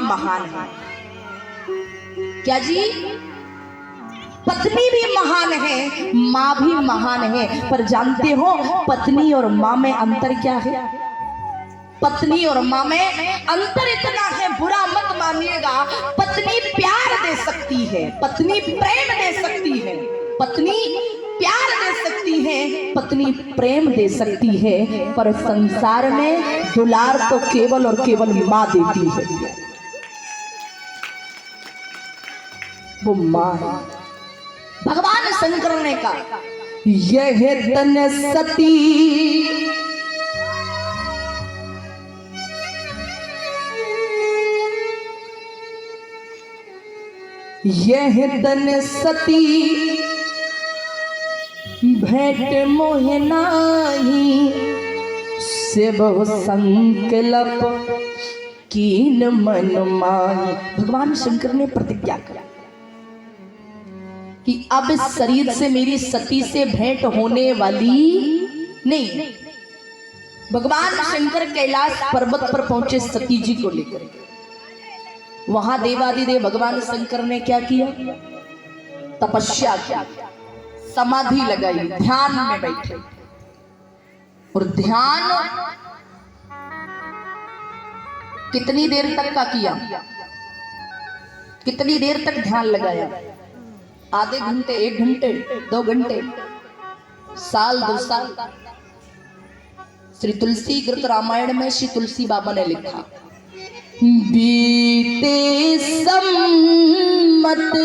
महान है। क्या जी? पत्नी भी महान है, माँ भी महान है, पर जानते हो पत्नी और माँ में अंतर क्या है? पत्नी और माँ में अंतर इतना है, बुरा मत मानिएगा। पत्नी प्यार दे सकती है, पत्नी प्रेम दे सकती है, पत्नी प्यार दे सकती है, पत्नी प्रेम दे सकती है, पर संसार में दुलार तो केवल और केवल माँ देती है। वो माँ है। भगवान शंकर ने कहा यह तन सती यह तन सती भेंट मोह नाही से बहु संकल्प कीन मन माही। भगवान शंकर ने प्रतिज्ञा करा कि अब इस शरीर से मेरी सती से भेंट होने वाली नहीं। भगवान शंकर कैलाश पर्वत पर पहुंचे सती जी को लेकर। वहां देवादिदेव भगवान शंकर ने क्या किया? तपस्या किया, समाधि लगाई, ध्यान में बैठे। और ध्यान कितनी देर तक का किया? कितनी देर तक ध्यान लगाया? आधे घंटे, 1 घंटे, 2 घंटे, साल, 2 साल। श्री तुलसी कृत रामायण में श्री तुलसी बाबा ने लिखा बीते सम्मत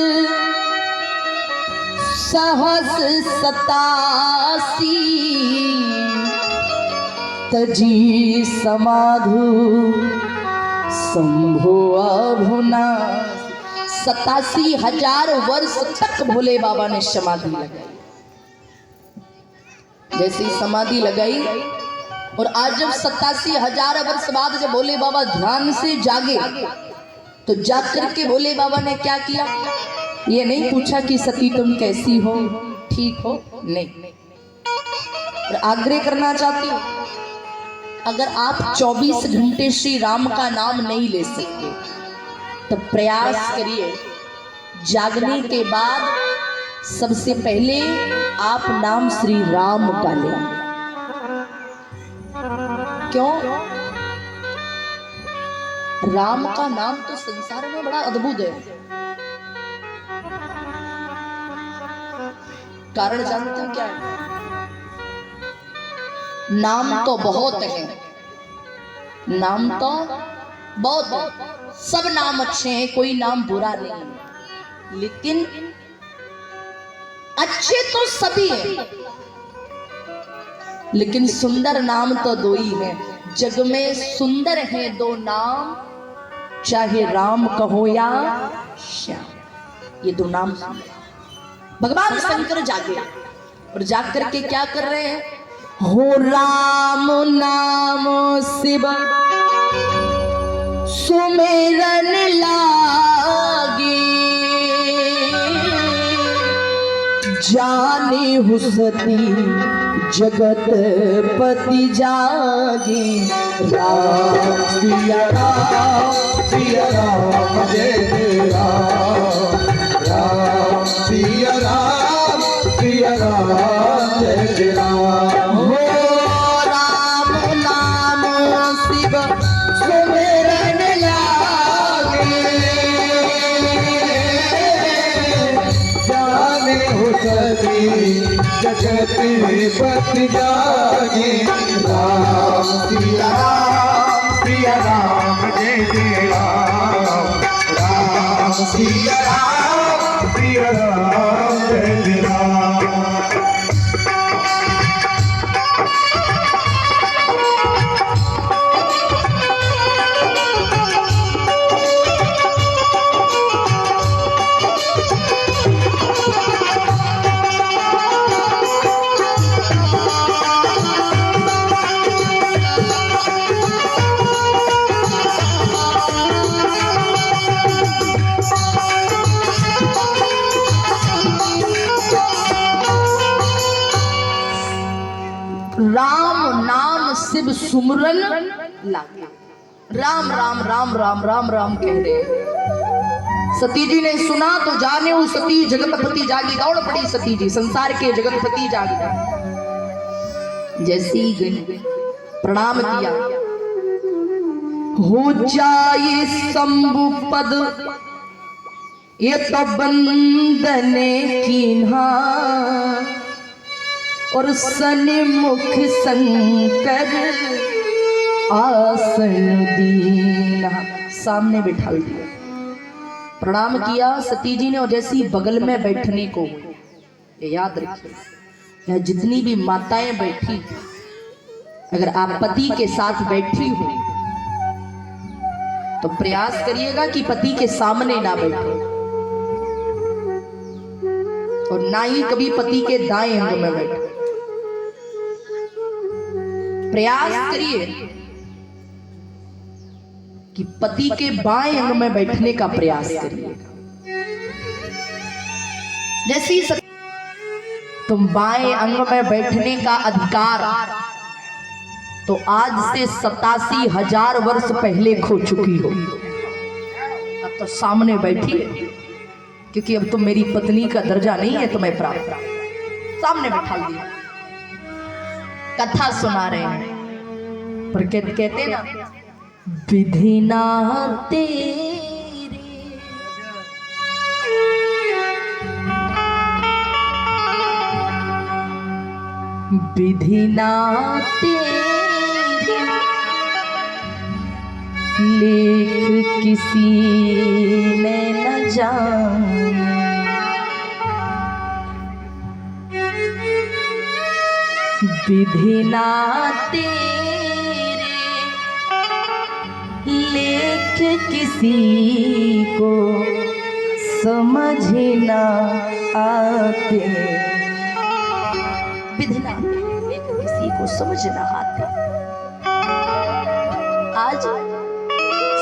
सहस 87 तजी समाधु शंभो अभुना। 87,000 वर्ष तक भोले बाबा ने समाधि लगाई। जैसे समाधि लगाई और आज जब 87,000 वर्ष बाद जब भोले बाबा ध्यान से जागे तो जाग करके भोले बाबा ने क्या किया? ये नहीं पूछा कि सती तुम कैसी हो, ठीक हो, नहीं। और आग्रह करना चाहती हूँ, अगर आप 24 घंटे श्री राम का नाम नहीं ले सकते तो प्रयास करिए जागने के बाद सबसे पहले आप नाम श्री राम का लें। क्यों? राम का नाम तो संसार में बड़ा अद्भुत है। कारण जानते हो क्या है? नाम तो बहुत है, नाम तो बहुत है, सब नाम अच्छे हैं, कोई नाम बुरा नहीं, लेकिन अच्छे तो सभी हैं, लेकिन सुंदर नाम तो 2 ही हैं। जग में सुंदर है 2 नाम, चाहे राम कहो या श्याम। ये 2 नाम। भगवान शंकर जागे और जाग करके क्या कर रहे हैं? हो राम नाम शिव सुमेरन लागे जाने हुसती जगत पति जागे। राम सिया राम सिया राम जय राम, राम सिया राम सिया राम जय राम। हो राम नाम शिव सुमेरन लागे जाने हुसती जगत पति जागे। राम सिया राम जय जय राम, राम सिया राम जय जय राम। राम नाम शिव सुमरन लागे। राम राम राम राम राम राम कह रहे हैं। सती जी ने सुना तो जाने वो सती जगतपति जागी, दौड़ पड़ी सती जी, संसार के जगतपति जागी। जैसी गई प्रणाम किया, हो जाए शंभु पद ये तो बंदने कीन्हा, और सन्मुख शंकर आसन दीना, सामने बिठा दिया। प्रणाम किया सती जी ने, और जैसी बगल में बैठने को, याद रखिए यहाँ जितनी भी माताएं बैठी, अगर आप पति के साथ बैठी हो तो प्रयास करिएगा कि पति के सामने ना बैठो, और ना ही कभी पति के दाएं अंग में बैठो। प्रयास करिए कि पति के बाएं अंग में बैठने का प्रयास करिए। जैसी तुम बाएं अंग में बैठने का अधिकार तो आज से 87,000 वर्ष पहले खो चुकी हो। अब तो सामने बैठी, क्योंकि अब तुम मेरी पत्नी का दर्जा नहीं है तुम्हें प्राप्त, सामने बैठा दिया। कथा सुना रहे हैं, पर कहते ना विधि ना तेरी, विधि ना तेरी, लेख किसी ने न जाना, विधि ना तेरे लेख किसी को समझ ना आते, विधि ना लेख किसी को समझ ना आते। आज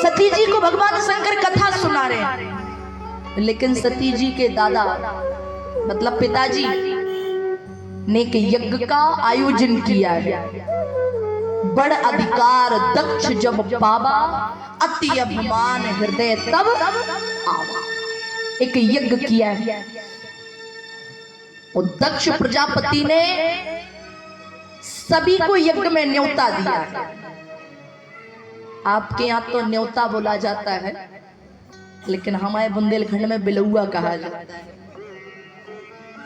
सती जी को भगवान शंकर कथा सुना रहे हैं, लेकिन सती जी के दादा मतलब पिताजी ने एक यज्ञ का आयोजन किया है। बड़ अधिकार दक्ष जब पावा, अति अभिमान हृदय तब आवा। एक यज्ञ किया है और दक्ष प्रजापति ने सभी को यज्ञ में न्योता दिया है। आपके यहाँ तो न्योता बोला जाता है, लेकिन हमारे बुंदेलखंड में बिलौआ कहा जाता है।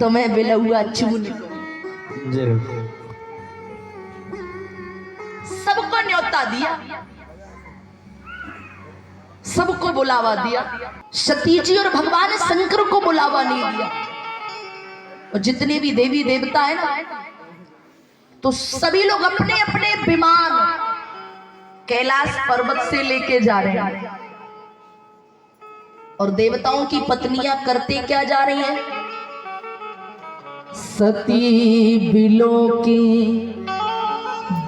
तो मैं बिलौआ चून सबको न्योता दिया, सबको बुलावा दिया। सती जी और भगवान शंकर को बुलावा नहीं दिया। और जितने भी देवी देवता है ना, तो सभी लोग अपने अपने विमान कैलाश पर्वत से लेके जा रहे हैं। और देवताओं की पत्नियां करते क्या जा रही हैं? सती बिलो की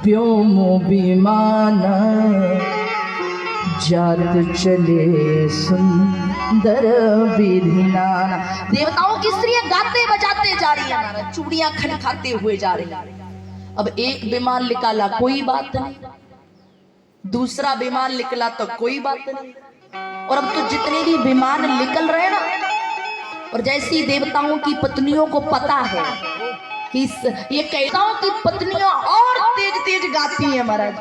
व्योमो विमान, जात चले सुंदर विधिनाना। देवताओं की स्त्रियां गाते बजाते जा रही हैं, चूड़ियां खनखाते हुए जा रही हैं। अब एक विमान निकाला कोई बात नहीं, दूसरा विमान निकला तो कोई बात नहीं, और अब तो जितने भी विमान निकल रहे ना, और जैसी देवताओं की पत्नियों को पता है कि ये कैसाओं की पत्नियां और तेज तेज गाती हैं महाराज,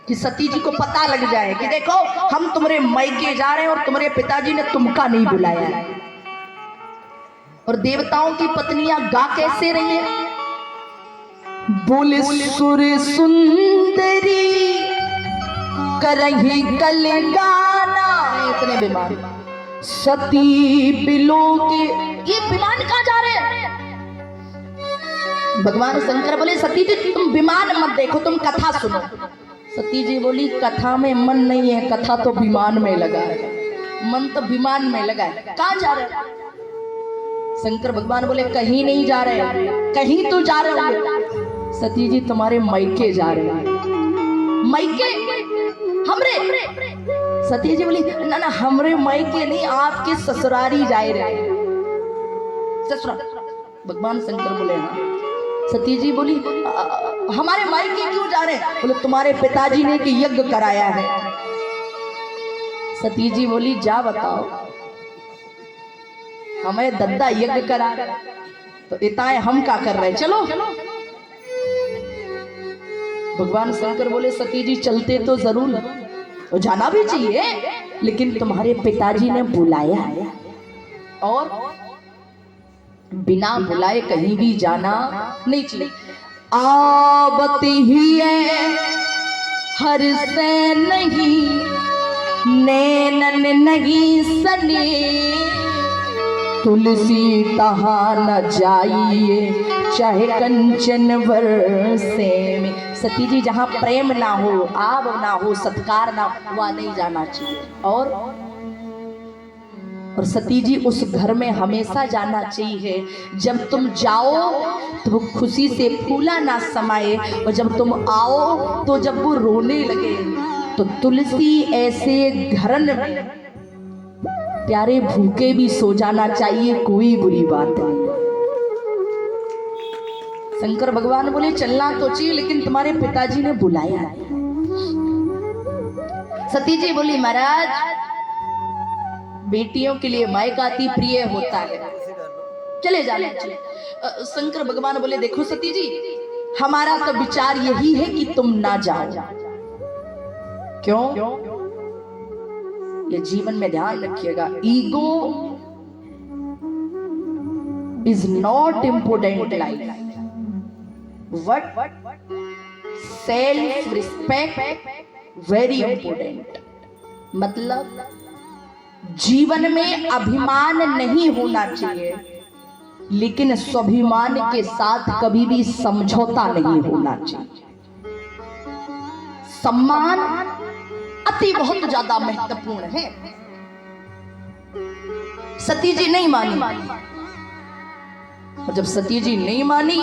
कि सती जी को पता लग जाए कि देखो हम तुम्हारे मायके जा रहे हैं और तुम्हारे पिताजी ने तुमका नहीं बुलाया है। और देवताओं की पत्नियां गा कैसे रही है? बोले सुर सुंदरी करही कल गाना, इतने विमान सती बिलो के। ये विमान कहाँ जा रहे हैं? भगवान शंकर बोले सती जी तुम विमान मत देखो, तुम कथा सुनो। सती जी बोली कथा में मन नहीं है, कथा तो विमान में लगा है, मन तो विमान में लगा है। कहाँ जा रहे हैं? शंकर भगवान बोले कहीं नहीं जा रहे, कहीं तो जा रहे होंगे। सती जी तुम्हारे मायके जा रहे हैं। मायके हमरे? सती जी बोली ना ना हमरे मायके नहीं, आपके ससुरारी जा रहे हैं। ससुराल? भगवान शंकर बोले हाँ। सती जी बोली हमारे मायके क्यों जा रहे हैं? बोले तुम्हारे पिताजी ने कि यज्ञ कराया है, सती जी बोली जा बताओ, हमें दद्दा यज्ञ करा तो इताए हम क्या कर रहे हैं, चलो। भगवान शंकर बोले सती जी चलते तो जरूर, तो जाना भी चाहिए, लेकिन तुम्हारे पिताजी ने बुलाया है और बिना बुलाए कहीं भी जाना नहीं चाहिए। आवती ही है हर से नहीं, नैनन नहीं सने, तुलसी तहा न जाइए चाहे कंचन वर्षे में। सती जी जहाँ प्रेम ना हो, आव ना हो, सत्कार ना हो, वहाँ नहीं जाना चाहिए। और सती जी उस घर में हमेशा जाना चाहिए जब तुम जाओ तो वो खुशी से फूला ना समाये, और जब तुम आओ तो जब वो रोने लगे। तो तुलसी ऐसे घरन में प्यारे भूखे भी सो जाना चाहिए, कोई बुरी बात नहीं। शंकर भगवान बोले चलना तो चाहिए, लेकिन तुम्हारे पिताजी ने बुलाया है। सती जी बोली महाराज, बेटियों के लिए मायका अति प्रिय होता है, चले जाना चाहिए। शंकर भगवान बोले देखो सती जी, हमारा तो विचार यही है कि तुम ना जाओ। क्यों? ये जीवन में ध्यान रखिएगा, ego is not important life, but self respect very important. मतलब जीवन में अभिमान नहीं होना चाहिए, लेकिन स्वाभिमान के साथ कभी भी समझौता नहीं होना चाहिए। सम्मान अति बहुत ज्यादा महत्वपूर्ण है। सती जी नहीं मानी, और जब सती जी नहीं मानी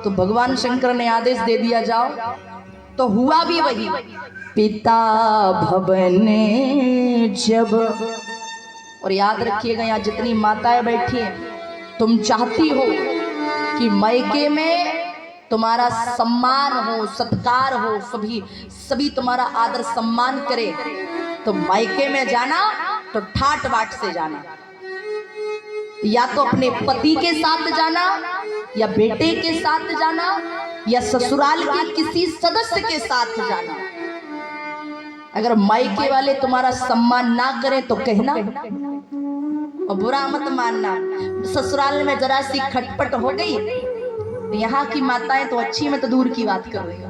तो भगवान शंकर ने आदेश दे दिया जाओ, तो हुआ भी वही। पिता भवन जब, और याद रखिएगा यहाँ जितनी माताएं बैठी हैं, तुम चाहती हो कि मायके में तुम्हारा सम्मान हो, सत्कार हो, सभी तुम्हारा आदर सम्मान करे, तो मायके में जाना तो ठाट बाट से जाना, या तो अपने पति के साथ जाना, या बेटे के साथ जाना, या ससुराल के किसी सदस्य के साथ जाना। अगर मायके वाले तुम्हारा सम्मान ना करें तो कहना, और बुरा मत मानना। ससुराल में जरा सी खटपट हो गई, यहाँ की माताएं तो अच्छी, मैं तो दूर की बात कर रही हूँ,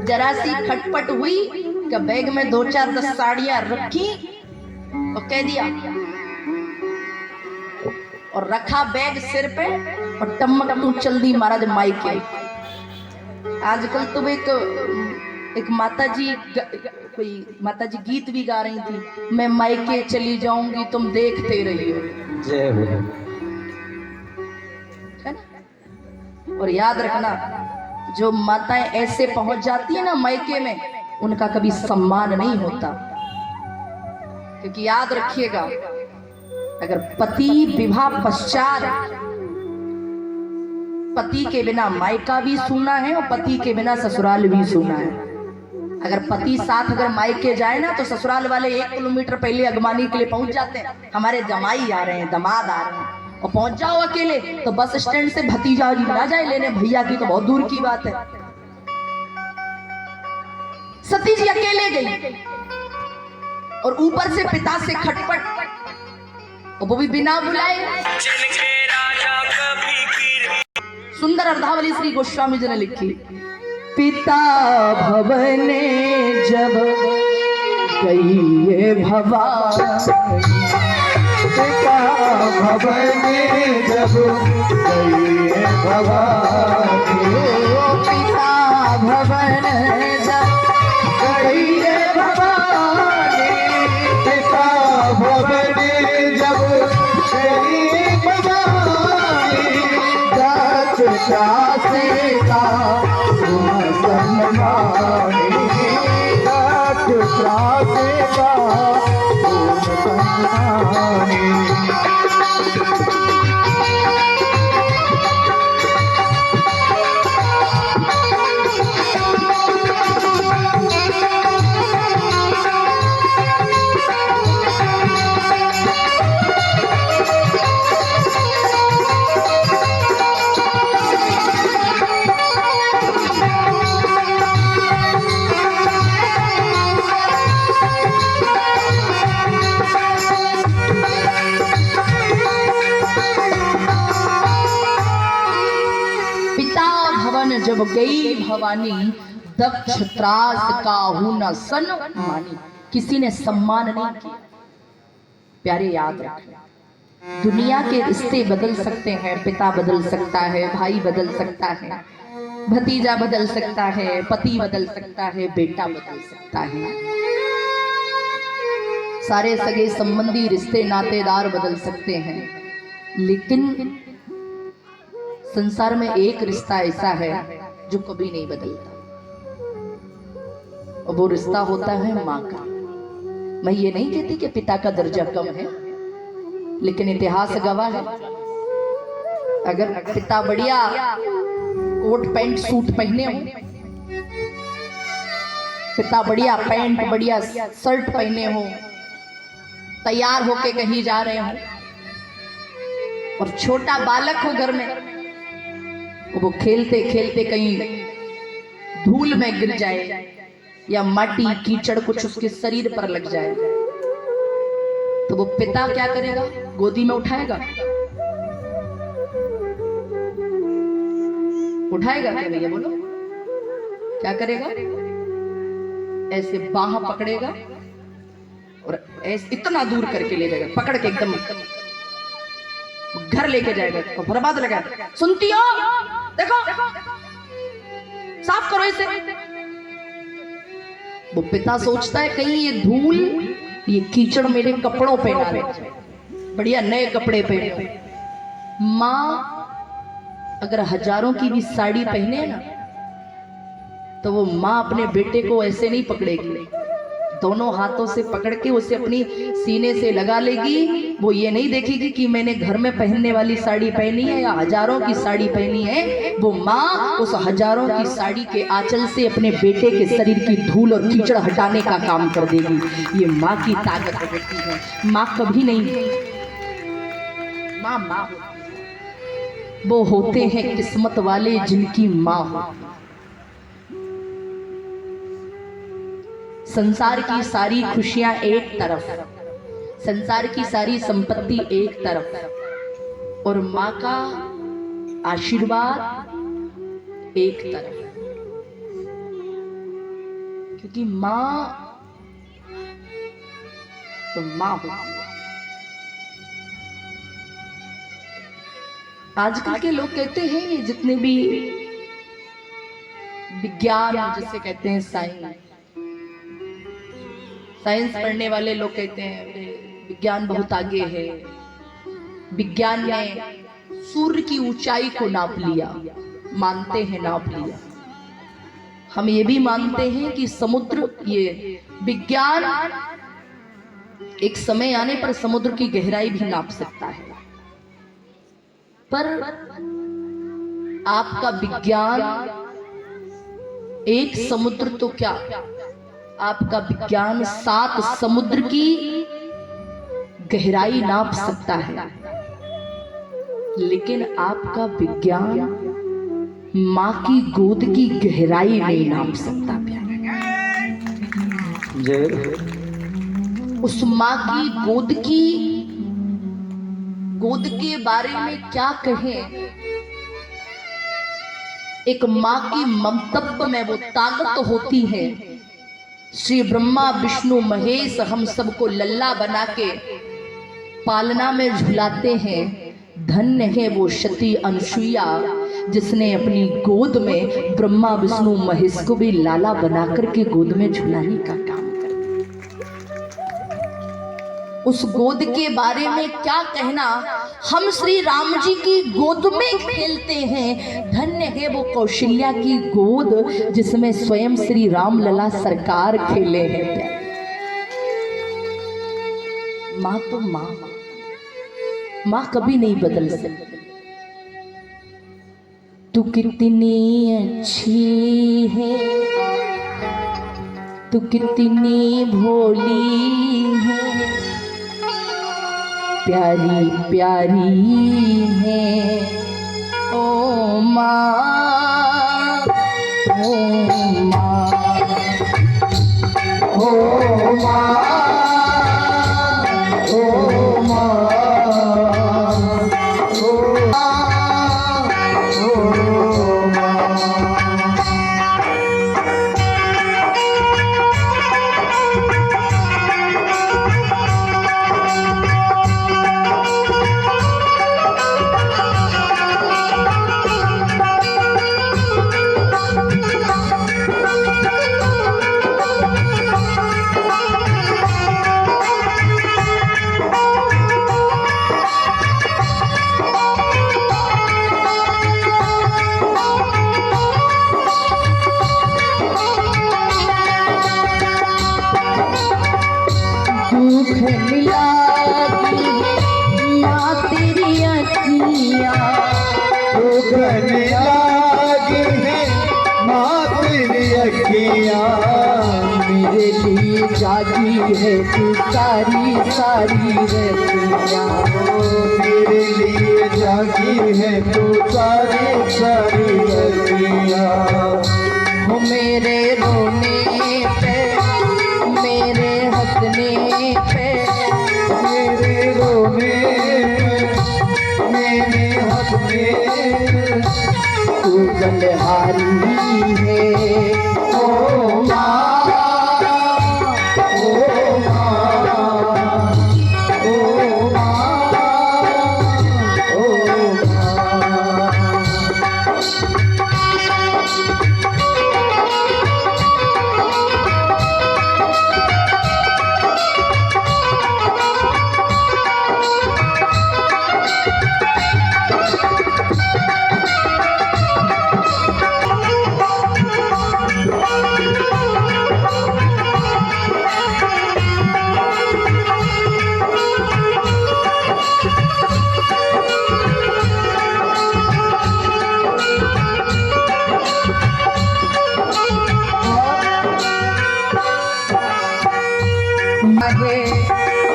जरा सी खटपट हुई कि बैग में 2-4-10 साड़ियां रखी और कह दिया, और रखा बैग सिर पे और टमक तू चल दी महाराज मायके। आजकल तो एक माताजी, कोई माताजी गीत भी गा रही थी, मैं मायके चली जाऊंगी तुम देखते रहिए, है ना। और याद रखना, जो माताएं ऐसे पहुंच जाती है ना मायके में, उनका कभी सम्मान नहीं होता। क्योंकि याद रखिएगा, अगर पति विवाह पश्चात, पति के बिना मायका भी सुना है और पति के बिना ससुराल भी सुना है। अगर पति साथ अगर मायके जाए ना, तो ससुराल वाले 1 किलोमीटर पहले अगवानी के लिए पहुंच जाते हैं, हमारे जमाई आ रहे हैं, दामाद आ रहे हैं। और पहुंच जाओ अकेले तो बस स्टैंड से भतीजा जी ना जाए लेने, भैया की तो बहुत दूर की बात है। सती जी अकेले गई और ऊपर से पिता से खटपट, और वो भी बिना बुलाए। सुंदर अर्धावली श्री गोस्वामी जी ने लिखी, पिता भवन जब गई भवानी, पिता भवन जब गई भवानी, पिता भवन जब गई भवानी, पिता भवन जब गई भवानी, जात जाति का सम्मानी, जात जाति का सम्मानी। वो गई भवानी दक्ष त्रास काहू न सन मानी। किसी ने सम्मान नहीं किया। प्यारे याद रखें, दुनिया के रिश्ते बदल सकते हैं, पिता बदल सकता है, भाई बदल सकता है, भतीजा बदल सकता है, पति बदल सकता है, बेटा बदल सकता है, सारे सगे संबंधी रिश्ते नातेदार बदल सकते हैं, लेकिन संसार में एक रिश्ता ऐसा है जो कभी नहीं बदलता, और वो रिश्ता होता है माँ का। मैं ये नहीं कहती कि पिता का दर्जा कम है, लेकिन इतिहास गवाह है, अगर पिता बढ़िया कोट पैंट सूट पहने हो, पिता बढ़िया पैंट बढ़िया शर्ट पहने हो, तैयार होके कहीं जा रहे हो, और छोटा बालक हो घर में, वो खेलते खेलते कहीं धूल में गिर जाए या माटी कीचड़ कुछ उसके शरीर पर लग जाए, तो वो पिता क्या करेगा? गोदी में उठाएगा? उठाएगा क्या भैया बोलो? क्या करेगा? ऐसे बाह पकड़ेगा और ऐसे इतना दूर करके ले जाएगा, पकड़ के एकदम घर लेके जाएगा और बर्बाद लगा। सुनती हो? देखो साफ करो इसे। वो पिता सोचता है कहीं ये धूल ये कीचड़ मेरे कपड़ों पे ना लगे, बढ़िया नए कपड़े पहने। माँ अगर हजारों की भी साड़ी पहने ना, तो वो माँ अपने बेटे को ऐसे नहीं पकड़ेगी, दोनों हाथों से पकड़ के उसे अपनी सीने से लगा लेगी। वो ये नहीं देखेगी कि मैंने घर में पहनने वाली साड़ी पहनी है या हजारों की साड़ी पहनी है। वो माँ उस हजारों की साड़ी के आंचल से अपने बेटे के शरीर की धूल और कीचड़ हटाने का काम कर देगी। ये माँ की ताकत होती है। माँ कभी नहीं, माँ माँ वो होते हैं किस्मत वाले जिनकी माँ हो। संसार की सारी खुशियां एक तरफ, संसार की सारी संपत्ति एक तरफ, और माँ का आशीर्वाद एक तरफ, क्योंकि माँ तो माँ होती है। आजकल के लोग कहते हैं ये जितने भी विज्ञान जिसे कहते हैं साइंस पढ़ने वाले लोग कहते हैं विज्ञान बहुत आगे है, विज्ञान ने सूर्य की ऊंचाई को नाप लिया, मानते हैं नाप लिया। हम ये भी मानते हैं कि समुद्र, ये विज्ञान एक समय आने पर समुद्र की गहराई भी नाप सकता है, पर आपका विज्ञान एक समुद्र तो क्या, आपका विज्ञान 7 समुद्र की गहराई नाप सकता है, लेकिन आपका विज्ञान माँ की गोद की गहराई नहीं नाप सकता। उस माँ की गोद के बारे में क्या कहें। एक माँ की ममतत्व में वो ताकत होती है। श्री ब्रह्मा विष्णु महेश हम सबको लल्ला बना के पालना में झुलाते हैं। धन्य है वो सती अनुसुईया जिसने अपनी गोद में ब्रह्मा विष्णु महेश को भी लाला बना करके गोद में झुलाने का काम करते। उस गोद के बारे में क्या कहना। हम श्री राम जी की गोद में खेलते हैं। धन्य है वो कौशल्या की गोद जिसमें स्वयं श्री राम लला सरकार खेले हैं। माँ तो माँ, माँ कभी नहीं बदल सकती। तू कितनी अच्छी है, तू कितनी भोली है, प्यारी प्यारी है ओ माँ, ओ माँ, ओ माँ, ओ माँ, ओ माँ, ओ माँ। मेरे लिए जागी है तू सारी सारी रतियाँ। मेरे लिए जागी है तू सारी सारी रतियाँ। हो मेरे रोने पे मेरे हंसने पे, मेरे रोने मेरे हंसने तू बलिहारी है। ओ माँ, ओ माँ, ओ माँ, ओ माँ।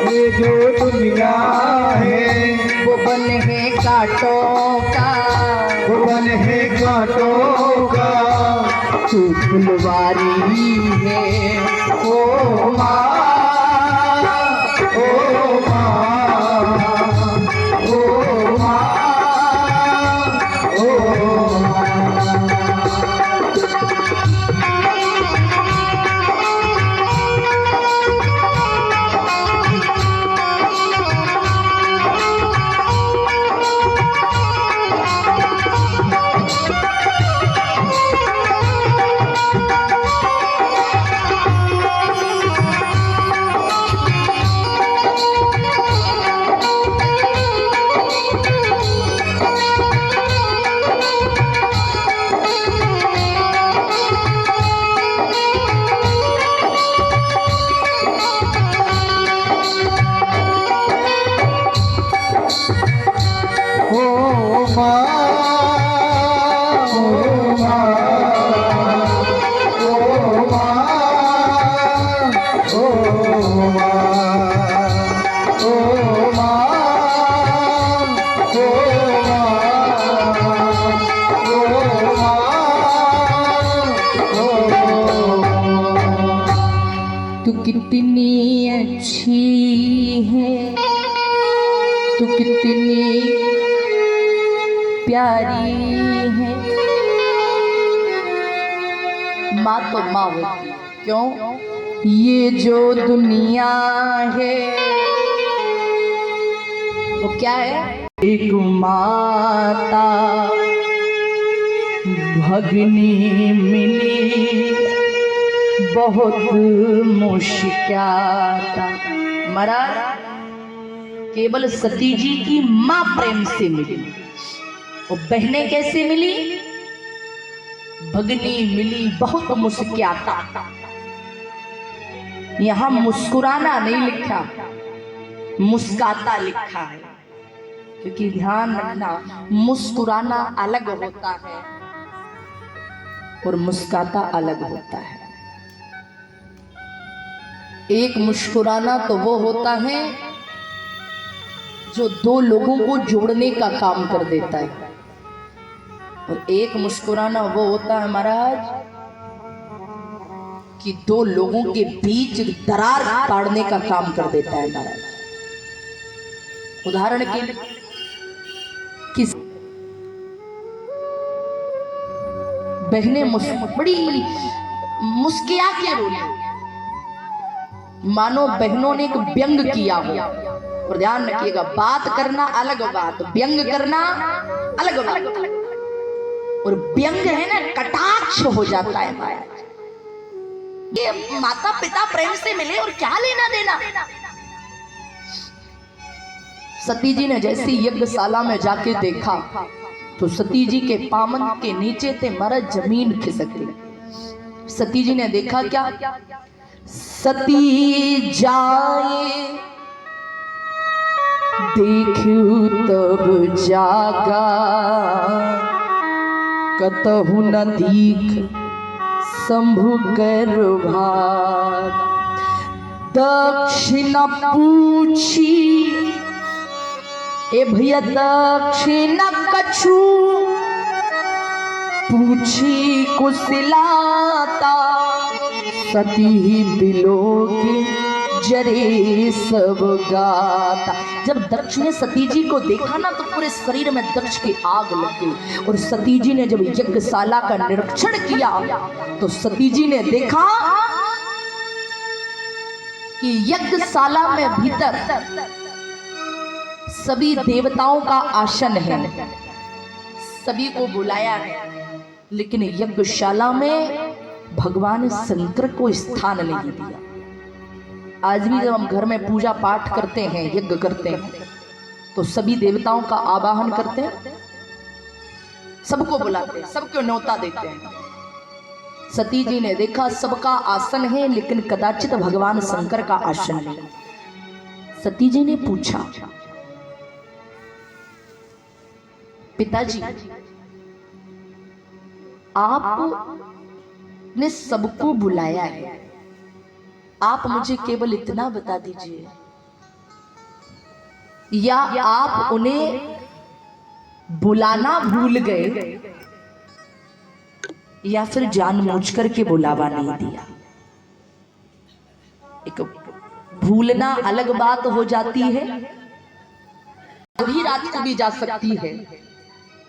ये जो दुनिया है वो बन है कांटों का, वो बन है कांटों का। तू फुलवारी है। ओ माँ, ओ माँ, ओ माँ, ओ माँ। तू कितनी अच्छी है, तू कितनी प्यारी है। माँ तो माँ होती है, क्यों? ये जो दुनिया है वो क्या है? एक माता भगनी मिली बहुत मुश्किल। महाराज केवल सती जी की मां प्रेम से मिली, और बहनें कैसे मिली? भगनी मिली बहुत मुस्कुराता। यहां मुस्कुराना नहीं लिखा, मुस्काता लिखा है, क्योंकि ध्यान रखना मुस्कुराना अलग होता है और मुस्काता अलग होता है। एक मुस्कुराना तो वो होता है जो दो लोगों को जोड़ने का काम कर देता है, और एक मुस्कुराना वो होता है महाराज कि दो लोगों के बीच दरार पाड़ने का काम कर देता है महाराज। उदाहरण के लिए किस बहनें बड़ी मुस्किया के रोने, मानो बहनों ने एक व्यंग किया हो। और ध्यान रखिएगा, बात करना अलग बात, व्यंग करना अलग बात। और व्यंग है ना, कटाक्ष हो जाता है महाराज। ये माता पिता प्रेम से मिले और क्या लेना देना। सती जी ने जैसे यज्ञशाला में जाके देखा तो सती जी के पामन के नीचे थे महाराज जमीन खिसक गई। सती जी ने देखा क्या? सती जाए देखू तब जागा, कतहु न दीख शंभु कर भाग। दक्षिण पूछी ए भैया दक्षिण कछु पूछी कुशलाता सती ही बिलो की जरे सब गाता। जब दक्ष ने सती जी को देखा ना तो पूरे शरीर में दक्ष की आग लग गई। और सती जी ने जब यज्ञशाला का निरीक्षण किया तो सती जी ने देखा कि यज्ञशाला में भीतर सभी देवताओं का आसन है, सभी को बुलाया है, लेकिन यज्ञशाला में भगवान शंकर को स्थान नहीं दिया। आज भी जब हम घर में पूजा पाठ करते हैं, यज्ञ करते हैं, तो सभी देवताओं का आवाहन करते हैं, सबको बुलाते हैं, सबको न्योता देते हैं। सती जी ने देखा सबका आसन है लेकिन कदाचित भगवान शंकर का आसन नहीं। सती जी ने पूछा, पिताजी आपने सबको बुलाया है, आप मुझे केवल इतना बता दीजिए, या आप उन्हें बुलाना भूल गए या फिर जानबूझकर के बुलावा नहीं दिया। एक भूलना अलग बात हो जाती है, अभी रात को भी जा सकती है,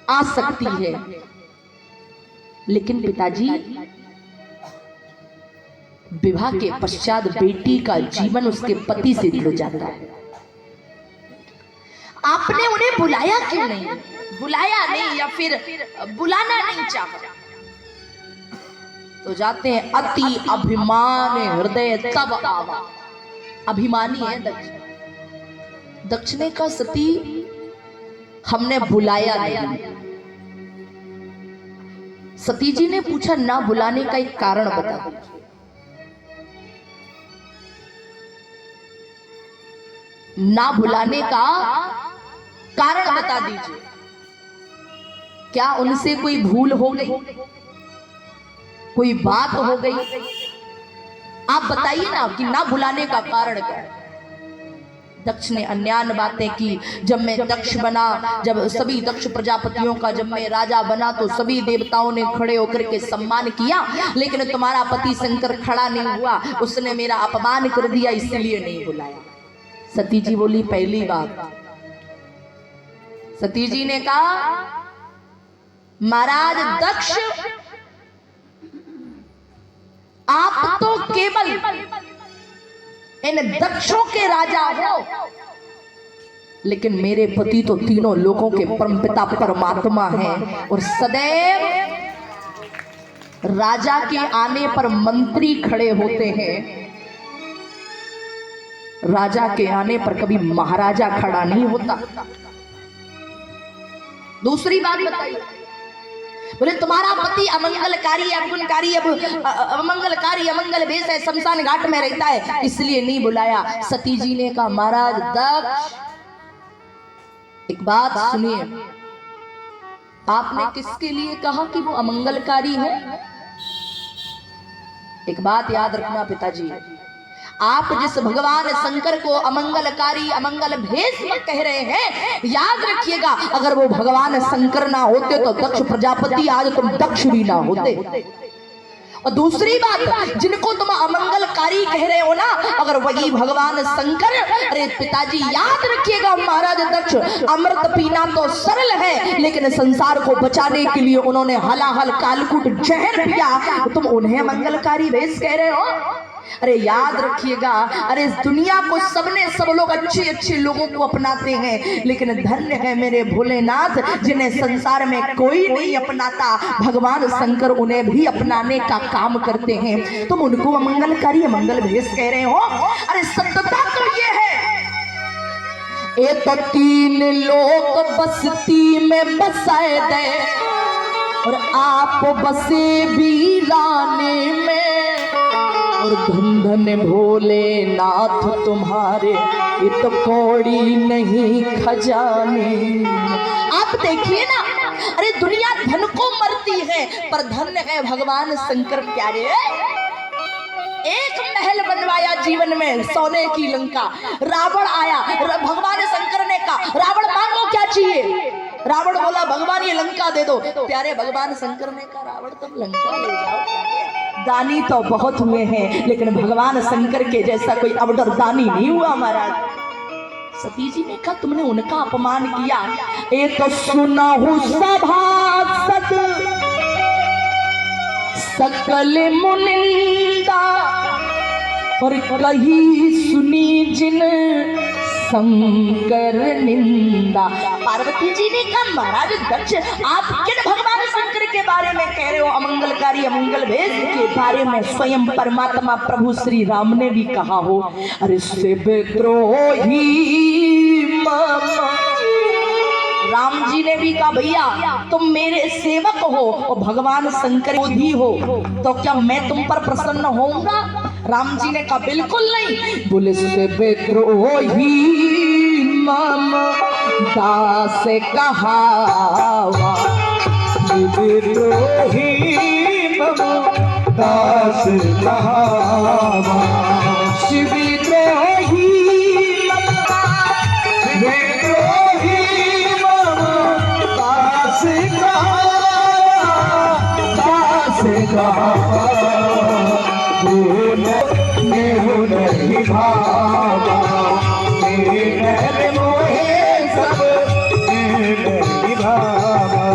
आ सकती है, लेकिन पिताजी विवाह के पश्चात बेटी का जीवन उसके पति से जुड़ जाता है। आपने उन्हें बुलाया क्यों नहीं? बुलाया नहीं या फिर बुलाना नहीं चाहा? तो जाते हैं अति अभिमान हृदय तब आवा। अभिमानी है दक्ष। दक्ष ने कहा सती हमने बुलाया नहीं। सती जी ने पूछा ना बुलाने का एक कारण बता दीजिए। ना बुलाने का कारण बता दीजिए। क्या उनसे कोई भूल हो गई, कोई बात हो गई? आप बताइए ना कि ना बुलाने का कारण क्या है। दक्ष ने अन्यान बातें की। जब मैं दक्ष बना, जब सभी दक्ष प्रजापतियों का जब मैं राजा बना तो सभी देवताओं ने खड़े होकर के सम्मान किया, लेकिन तुम्हारा पति शंकर खड़ा नहीं हुआ, उसने मेरा अपमान कर दिया, इसलिए नहीं बुलाया। सती जी बोली पहली बात। सती जी ने कहा महाराज दक्ष आप तो केवल इन दक्षों के राजा हो, लेकिन मेरे पति तो तीनों लोगों के परमपिता परमात्मा हैं और सदैव राजा के आने पर मंत्री खड़े होते हैं, राजा के आने पर कभी महाराजा खड़ा नहीं होता। दूसरी बात बताइए, बोले तुम्हारा पति अमंगलकारी अवगुणकारी अमंगलकारी अमंगल भेष है, शमशान घाट में रहता है, इसलिए नहीं बुलाया। सती जी ने कहा महाराज दक्ष एक बात सुनिए, आपने किसके लिए कहा कि वो अमंगलकारी है? एक बात याद रखना पिताजी, आप जिस भगवान शंकर को अमंगलकारी अमंगल भेष कह रहे हैं, याद रखिएगा अगर वो भगवान शंकर ना होते तो दक्ष प्रजापति आज तुम दक्ष भी ना होते। और दूसरी बात, जिनको तुम अमंगलकारी कह रहे हो ना, अगर वही भगवान शंकर, अरे पिताजी याद रखिएगा महाराज दक्ष, अमृत पीना तो सरल है, लेकिन संसार को बचाने के लिए उन्होंने हलाहल कालकूट जहर पिया, तुम उन्हें अमंगलकारी भेष कह रहे हो? अरे याद रखिएगा, अरे इस दुनिया को सब लोग अच्छे अच्छे लोगों को अपनाते हैं, लेकिन धन्य है मेरे भोलेनाथ जिन्हें संसार में कोई नहीं अपनाता, भगवान शंकर उन्हें भी अपनाने का काम करते हैं। तुम उनको अमंगलकारी अमंगल भेष कह रहे हो? अरे सत्यता तो ये है, ये तो तीन लोग बस्ती में बसाए दे और आप बसे वीराने में, और धन धन भोलेनाथ तुम्हारे इत कौड़ी नहीं खजाने। आप देखिए ना, अरे दुनिया धन को मरती है, पर धन्य है भगवान शंकर प्यारे। एक महल बनवाया जीवन में, सोने की लंका। रावण आया, भगवान शंकर ने कहा रावण मांगो क्या चाहिए। रावण बोला भगवान ये लंका दे दो। प्यारे भगवान शंकर ने कहा रावण तुम लंका ले जाओ। दानी तो बहुत हुए हैं, लेकिन भगवान शंकर के जैसा कोई अवडर दानी नहीं हुआ महाराज। सती जी ने कहा तुमने उनका अपमान किया। एक तो सुना हूं सभासद सकल मुनिंदा, और कही सुनी जिन शंकर निंदा। पार्वती जी ने कहा महाराज दक्ष आप किन भगवान शंकर के बारे में कह रहे हो, अमंगलकारी अमंगल भेद के बारे में स्वयं परमात्मा प्रभु श्री राम ने भी कहा हो। अरे से विद्रोही राम जी ने भी कहा भैया तुम मेरे सेवक हो और भगवान शंकर विरोधी हो, तो क्या मैं तुम पर प्रसन्न होऊंगा। राम जी ने कहा बिल्कुल नहीं। बोले से विद्रोही मम दास कहावा, विद्रोही मम दास कहावा, विद्रोही विद्रोही मम दास कहावा, दास कहावा, नेहु नहीं भावा, मेरे मोहे सब नहीं भावा।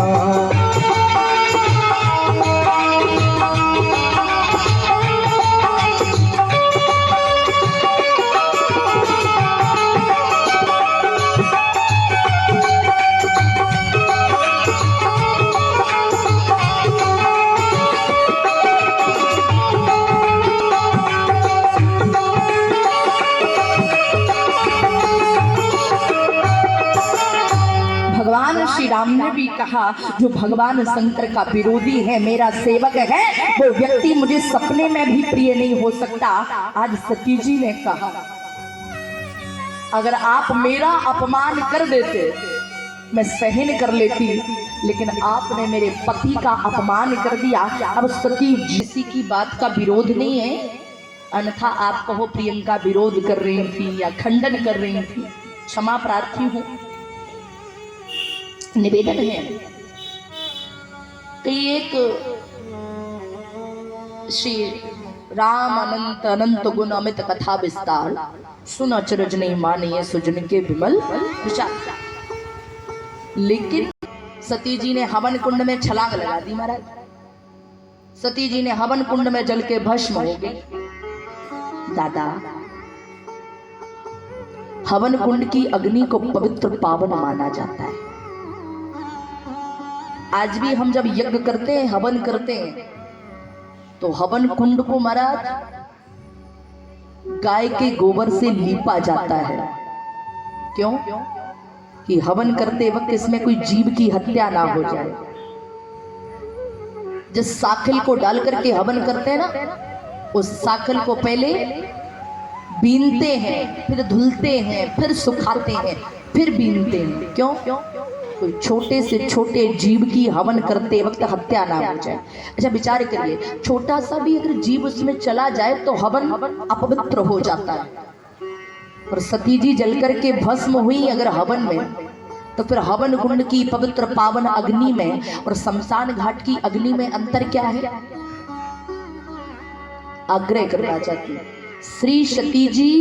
भगवान श्री राम ने भी कहा जो भगवान शंकर का विरोधी है, मेरा सेवक है, वो व्यक्ति मुझे सपने में भी प्रिय नहीं हो सकता। आज सती जी ने कहा अगर आप मेरा अपमान कर देते मैं सहन कर लेती, लेकिन आपने मेरे पति का अपमान कर दिया। अब सती किसी की बात का विरोध नहीं है, अन्यथा आप कहो प्रियंका विरोध कर रही थी या खंडन कर रही थी, क्षमा प्रार्थी हूं। निवेदन है कि एक श्री राम अनंत अनंत गुण अमित कथा विस्तार, सुन अचरज नहीं मानिए सुजन के विमल विचार। लेकिन सती जी ने हवन कुंड में छलांग लगा दी महाराज। सती जी ने हवन कुंड में जल के भस्म हो गई। दादा हवन कुंड की अग्नि को पवित्र पावन माना जाता है। आज भी हम जब यज्ञ करते हैं, हवन करते हैं, तो हवन कुंड को महाराज गाय के गोबर से लीपा जाता है। क्यों? कि हवन करते वक्त इसमें कोई जीव की हत्या ना हो जाए। जिस साखिल को डाल करके हवन करते हैं ना, उस साखिल को पहले बीनते हैं, फिर धुलते हैं, फिर सुखाते हैं, फिर बीनते हैं। क्यों? कोई छोटे से छोटे जीव की हवन करते वक्त हत्या ना हो जाए। अच्छा विचार करिए, छोटा सा भी अगर जीव उसमें चला जाए तो हवन अपवित्र हो जाता है। और सती जी जल करके भस्म हुई अगर हवन में, तो फिर हवन कुंड की पवित्र पावन अग्नि में और शमशान घाट की अग्नि में अंतर क्या है? आग्रह करना चाहती श्री सती जी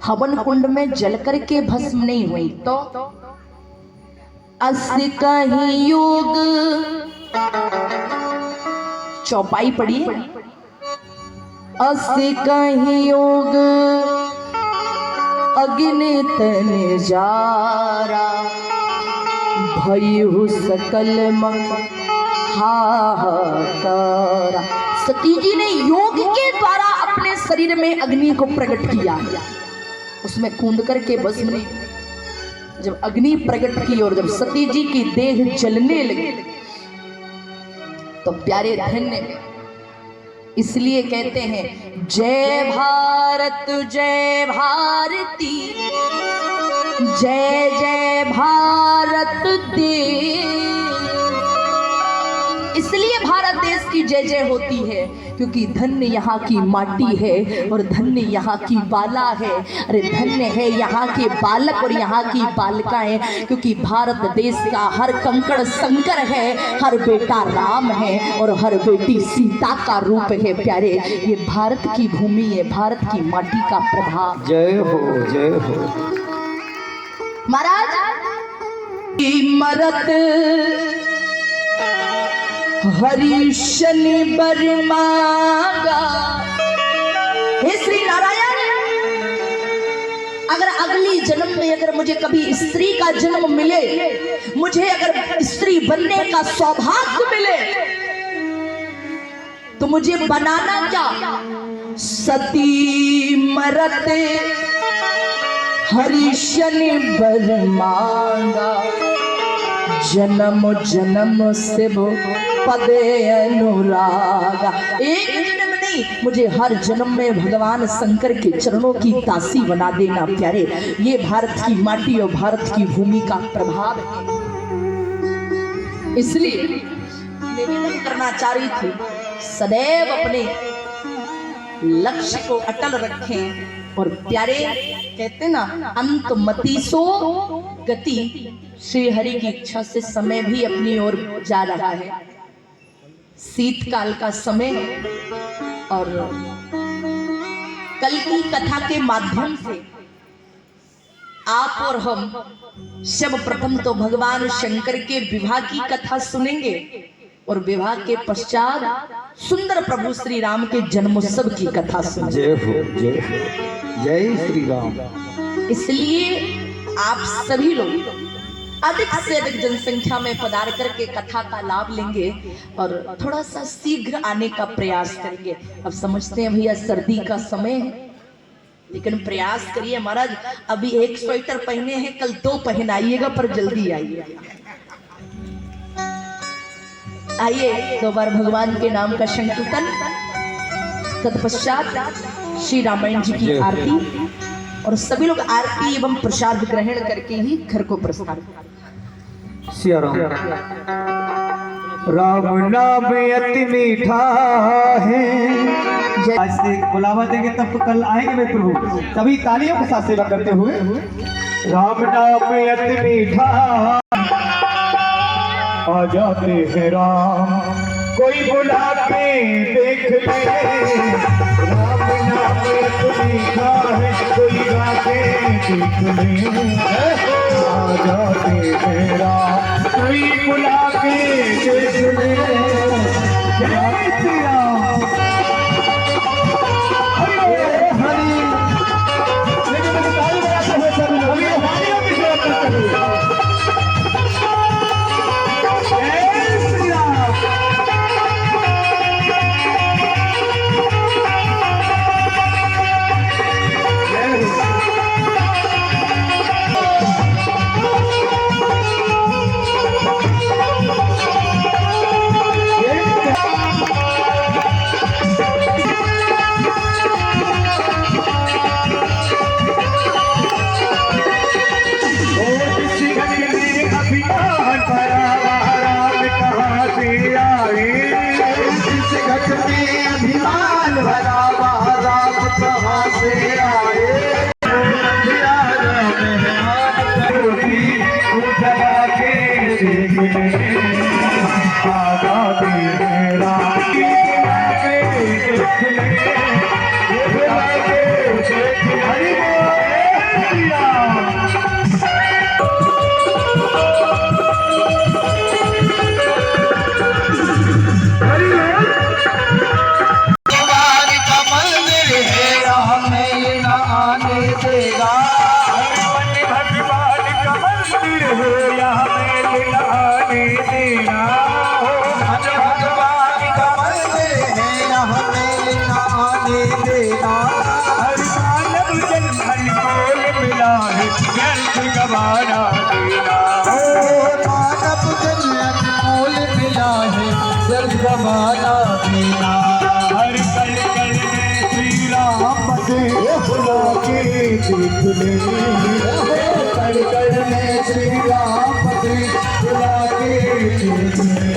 हवन कुंड में जल करके भस्म नहीं हुई, तो अस कहीं योग चौपाई पढ़िए। अस कहीं योग अग्नि तन जारा, भयु सकल मक हाहाकारा। सती जी ने योग के द्वारा अपने शरीर में अग्नि को प्रकट किया, उसमें कूद करके भस्म नहीं। जब अग्नि प्रकट की और जब सती जी की देह जलने लगी, तो प्यारे धन्य इसलिए कहते हैं जय भारत जय भारती, जय जय भारत देश, इसलिए भारत देश की जय जय होती है, क्योंकि धन्य यहाँ की माटी है और धन्य यहाँ की बाला है। अरे धन्य है यहाँ के बालक और यहाँ की बालिकाएं, क्योंकि भारत देश का हर कंकड़ शंकर है, हर बेटा राम है और हर बेटी सीता का रूप है। प्यारे, ये भारत की भूमि है, भारत की माटी का प्रभाव। जय हो जय हो। महाराज मरत हरि शनि बर मांगा। हे श्री नारायण, अगर अगली जन्म में अगर मुझे कभी स्त्री का जन्म मिले, मुझे अगर स्त्री बनने का सौभाग्य मिले, तो मुझे बनाना क्या? सती मरत हरि शनि बर मांगा। जन्म जन्म से वो पदे अनुरागा। एक जन्म नहीं, मुझे हर जन्म में भगवान शंकर के चरणों की दासी बना देना। प्यारे, ये भारत की माटी और भारत की भूमि का प्रभाव है। इसलिए निवेदन करना चाह रही थी, सदैव अपने लक्ष्य को अटल रखें। और प्यारे, कहते ना, अंत मति सो गति। श्री हरि की इच्छा से समय भी अपनी ओर जा रहा है। शीतकाल का समय और कल की कथा के माध्यम से आप और हम सब प्रथम तो भगवान शंकर के विवाह की कथा सुनेंगे और विवाह के पश्चात सुंदर प्रभु श्री राम के जन्मोत्सव की कथा सुनेंगे। जय हो जय हो, जय श्री राम। इसलिए आप सभी लोग अधिक से अधिक जनसंख्या में पधार करके कथा का लाभ लेंगे और थोड़ा सा शीघ्र आने का प्रयास करेंगे। अब समझते हैं भैया सर्दी का समय है, लेकिन प्रयास करिए महाराज। अभी एक स्वेटर पहने हैं, कल 2 पहन आइएगा, पर जल्दी आइए। आइए 2 बार भगवान के नाम का संकीर्तन, तत्पश्चात श्री रामायण जी की आरती, और सभी लोग आरती एवं प्रसाद ग्रहण करके ही घर को प्रस्थान करें। सिया राम। राम नाम अति मीठा है। आज से बुलावा देंगे तब तो कल आएंगे मेरे प्रभु, तभी तालियों के साथ सेवा करते हुए। राम नाम अति मीठा आ जाते हैं राम, कोई बुला के देख ले। राम नाम अति मीठा है, कोई गा के देख ले। आ जाते हैं राम, कोई बुला के देख ले। जय श्री राम। हरि हरि। लेकिन मुझे ताली बजाते हुए सभी लोग ये वाणियों की सेवा करते हुए। जय श्री राम। अभिमान भरा महाराज कहाँ से आए। उठा के देख ले। आजादी मेरा देख ले। हरि गवाना देना। हर कल कल में श्री राम बसे बुला के देख ले। कल कल में श्री राम बसे बुला के देख ले।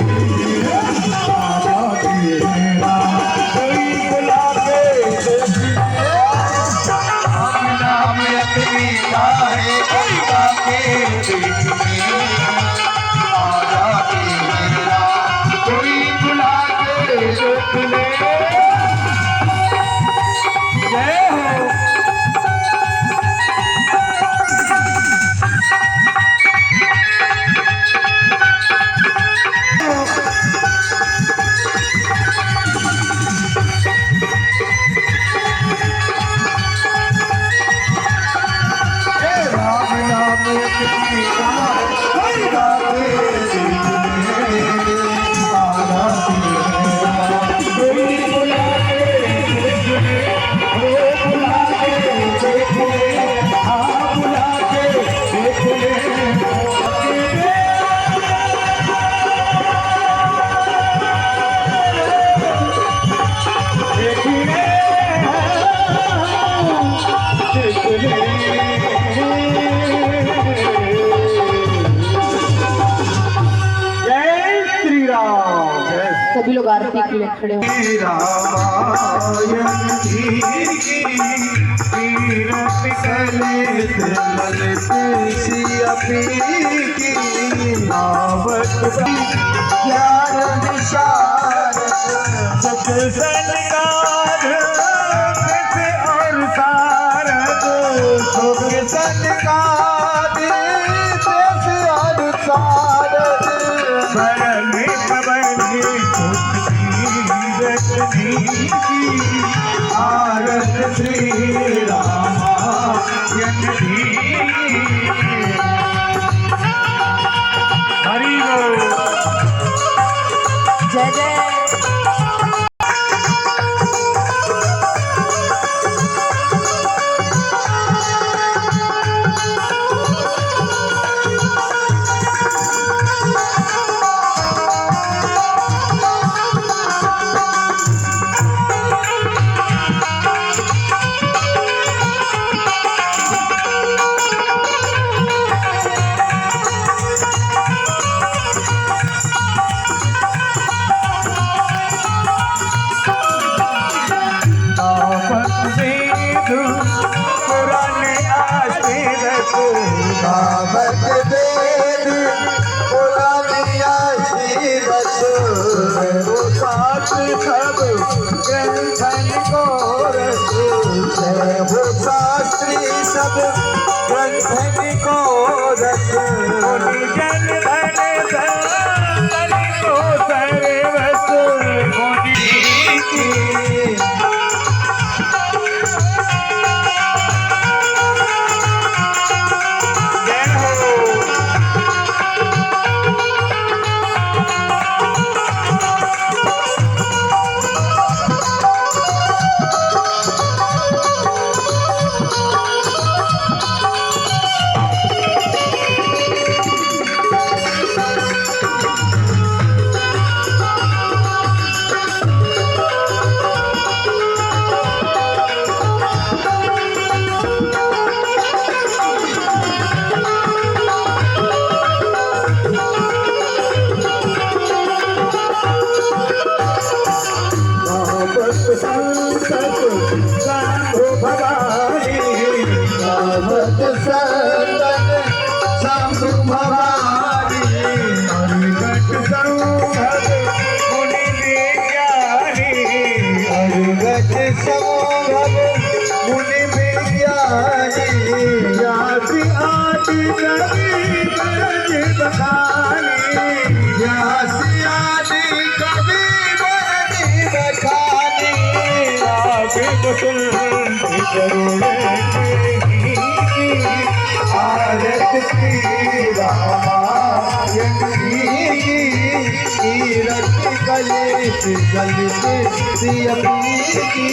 आरती के लिए खड़े हो। रामायण जी की तीरथ कलेत ललित सिया पी की आवत ज्ञान विशारद सत संकार और सारद सुख संकार और सारद सरल पवन आरत श्री रामायण जी हरि बोल। जय जय। पुराने आशीर्वाद बाबत वेद पुराने आशीर्वाद वो साथ सब ग्रंथन को रखे वो शास्त्री सब ग्रंथन को रखे जन धन धन को सर्वस शंभु भवानी भगवत संतन शंभु भवानी हरिगत सौभग मुनि विज्ञानी हरिगत सौभग मुनि विज्ञानी व्यासी आदि कवि गज बखानी व्यासी आदि कवि गज बखानी आरत श्री रामायण जी तीरथ कलेत ललित सिया पी की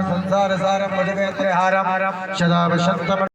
संसार सारम सदा